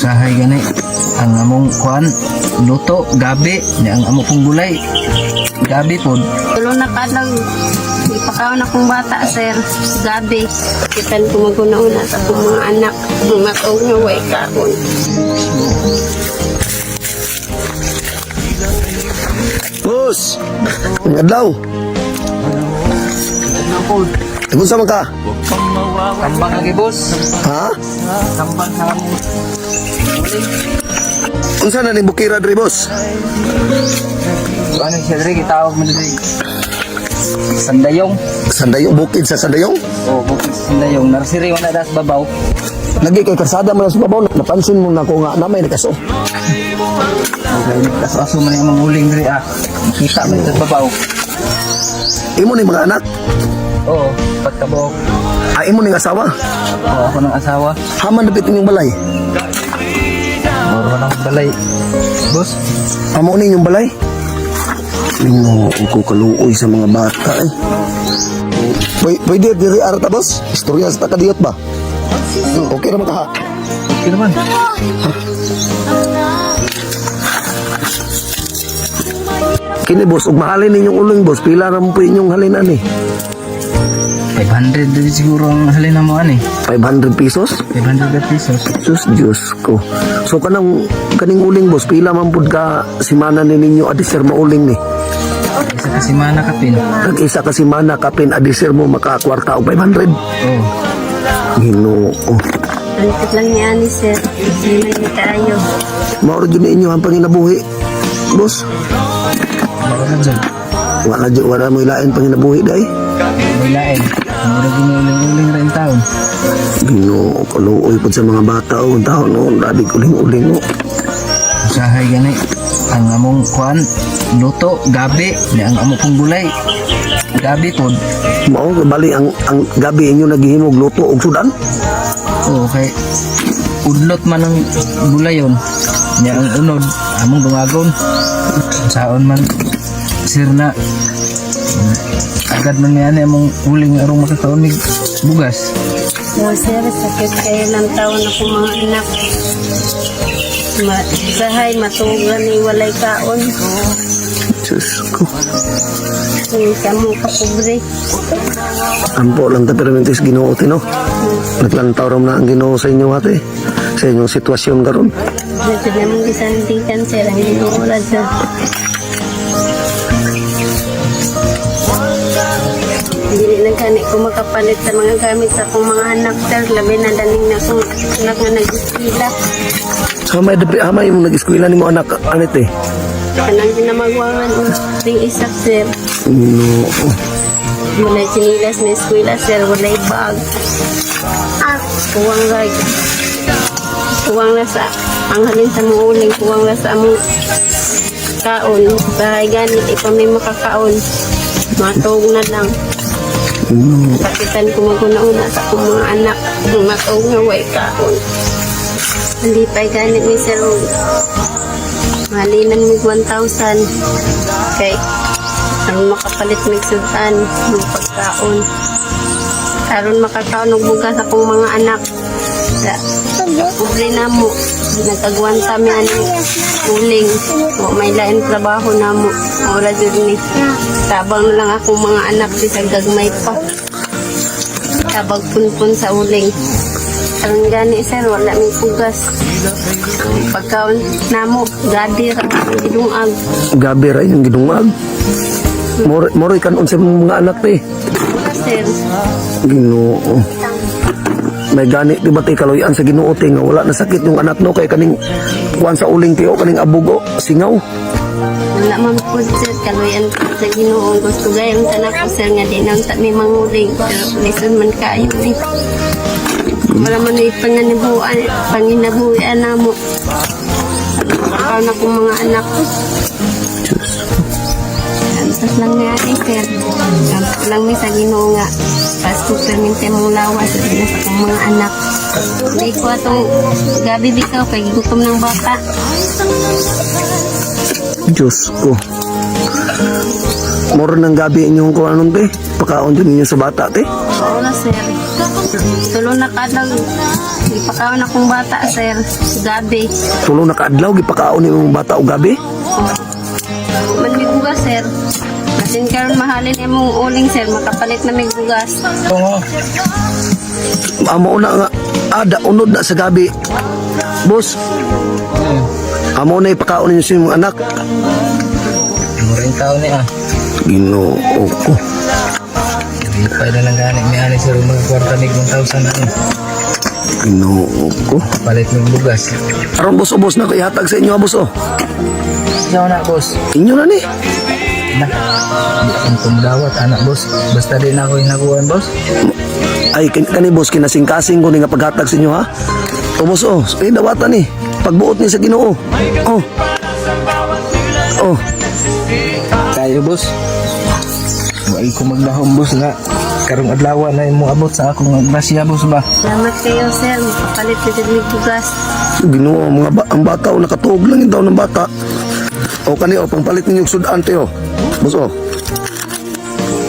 Usahay gani ang among kuan luto gabi ni ang amo pong gulay gabi pod. Tulo na ka lang. Ipakaw na kong bata, sir. Gabi. Kitan ko maguna-una sa akong mga anak. Matog nga way kaon. Boss! Ang adlaw! Tungkol sa ka? Tambang lagi boss. Ha? Tambang sa amo. Unsa na ni bukira diri boss? Ano siya diri gitawag mo diri. Sandayong. Sandayong bukid sa Sandayong? Oh, bukid sa Sandayong. Narsiri na das babaw. Lagi kay karsada man sa babaw, napansin mo na ko nga namay nakaso. Okay, nagkaso man yung mga uling diri ah. Kita man sa babaw. Imo ni mga anak? Oo, pagkabuok. Imo ning asawa? Oo, ako ng asawa. Haman dapit inyong balay? Moro ng balay. Boss, Amo ni inyong balay? Lingo ko kaluoy sa mga bata eh. Pwede diri arata boss? Istorya sa takadiyot ba? Okay naman ka ha? okay naman. Kini boss, ug mahalin ninyong uling boss, pila ra mo po inyong halinan eh? 500 din siguro ang halina mo ani. 500 pesos? 500 pesos. Sus, Diyos ko. So kaning uling boss, pila man pud ka simana ni ninyo adisir mauling ni? Isa kasi mana kapin. Tag-isa ka simana kapin adisir mo makakwarta og 500. Oo. Ginoo. Antik lang ni Ani, sir. Hindi na tayo. Mauro gyud inyo ang panginabuhi. Boss, Moro na dyan. wala mo ilain panginabuhi dai. Bailain. Moro ginuling-uling rin taon. Ginoo, kaluoy pud sa mga bata o taon no, labi uling-uling no. Usahay gani ang among kuan luto gabi ni ang amo pong gulay gabi pod. Mao bali ang gabi inyo naghihimog luto og sudan. Okay, udlot man ang gulayon niya ang unod among dungagon saon man sir na agad man niya among uling arong makakaon mig bugas. So, sir, sakit kayo ng taon ako mga anak. Sahay, matugan ni walay kaon. Diyos ko. Sa mo kapobre. Ampo lang ta permentis Ginoo tino. Naglantaw ram na ang Ginoo sa inyo ate. Sa inyong sitwasyon karon. Medyo naman gisandikan, sir. Ang inuulad na. Hindi na gani ko makapalit sa mga gamit sa akong mga anak, sir. Labi na daning na akong anak na nag-iskila. Hamay mo nag-eskwela ni mo anak anit eh. Kanang ginamagwangan o ting isak, sir. No. Walay sinilas na eskwela, sir. Walay bag. Kuwang rag. Kuwang na sa panghalin sa mga uling. Kuwang na sa among kaon. Bahay ganit, ipa may makakaon. Matog na lang. Kapitan ko maguna-una sa akong mga anak. Matog nga way kaon. Hindi pa'y ganit ni Sir Rod. Malinan mo 1,000. Kay aron makapalit mig sudan ng pagkaon. Aron makakaon og bugas akong mga anak. Pobre na mo. Nagkagwanta mi ani uling. O may lain trabaho na mo. Ora jud ni. Tabang na lang akong mga anak bisag gagmay pa. Tabag punpun sa uling. Aron gani, sir, wala may pugas. Pagkaon namo, gadir ang gidungag. Gabi ra yung gidungag. Moro kanon sa mga anak te. Sir, Ginoo. May gani di ba tay kaloyan sa Ginoo te nga wala na sakit yung anak no kay kaning kuan sa uling tiyo kaning abugo singaw. wala man po, sir, kaluyan po sa Ginoo. Gusto gayong tanak ko, sir, nga di nang sa may manguling. Pero lison man kayo ni. Wala man na panginabuhian na mo. Pagkaon na kong mga anak ko. Antas lang nga eh, sir. Antas lang may sa Ginoo nga. Pasto perminte mong lawas sa kong mga anak. Hindi ko atong gabi bitaw kay gutom ng bata. Diyos ko. Moro ng gabi inyong kung anong te. Pakaon din ninyo sa bata te. Oo na, sir. Tulo na kadang ipakaon akong bata, sir. Gabi. Tulo na kaadlaw gipakaon imong bata og gabi. Manmigugas, sir. Masin karon mahalin imong uling, sir. Makapalit na may bugas. Oo. Amo na nga ada unod na sa gabi. Boss, amo na ipakaon ninyo sa imong anak. Muring taon niya. Ginoo ko. Hindi pa na lang gani. May ani sir, mga kwarta ni 1,000 ano. Ginoo ko. Palit ng bugas. Aron boss, boss na ko ihatag sa inyo, boss. Siya na, boss. Inyo na ni. Na, ang tumdawat, anak, boss. Basta din ako hinaguan, boss. Ay, kani boss, kinasing-kasing ko ni nga paghatag sa inyo, ha? O boss, dawatan ni. Pagbuot ni sa Ginoo. Oh. Tayo, boss. Wala ko magdahom, boss, nga. Karong adlaw na yung mo abot sa akong grasya, boss ba? Salamat kayo, sir. Makapalit na din may bugas. Ginoo, ang bata, nakatuog lang yung daw ng bata. O kani, pangpalit ninyo yung sudan, te, Boss,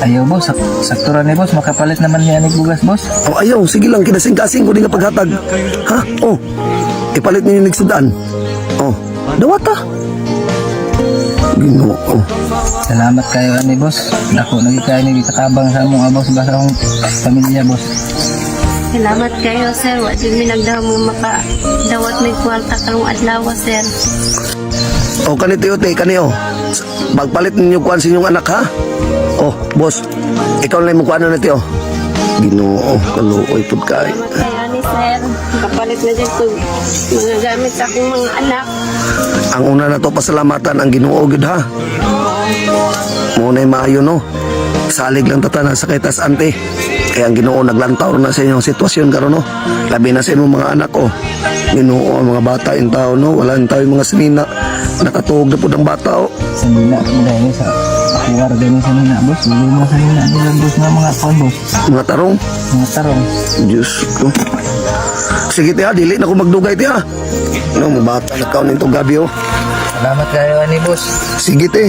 Ayaw, boss. Saktura ni boss. Makapalit naman niya ni bugas, boss. Ayaw, sige lang, kinasing-kasing ko din nga paghatag. Ha? Ipalit ninyo yung nagsudan. Dawata. Ginoo. Salamat kayo, ani, boss. Ako, nagkikain ni katabang sa mong boss ba sa akong pamilya, boss. Salamat kayo, sir. Wa din mi nagdaw mo makadawat may kwarta karong adlaw, sir. Kani tiyo, te, kani, pagpalit ninyo kuhan sa inyong anak, ha? Boss, ikaw lang mo kuhan na tiyo. Ginoo, kaluoy pud kay. Salamat kayo ni sir. Kapalit na din ko mga gamit sa akong mga anak. Ang una na to pasalamatan ang Ginoo gid, ha. Muna maayo, no. Salig lang tatanan sa kaitas ante. Kaya ang Ginoo naglantaw na sa inyong sitwasyon karon, no. Labi na sa inyong mga anak, Ginoo ang mga bata in tao, no. Wala in tao yung mga sinina. Nakatuog na po ng bata, Sa nina, dahil sa kuwar ganyan sa nina, boss. Hindi mo sa nina nila, boss, na mga kuwan, boss. Mga tarong. Mga tarong. Diyos ko. Sige, tiya, dili na ko magdugay, tiya. No, mga bata na kaon nito gabi, Salamat kayo, ani, boss. Sige, te.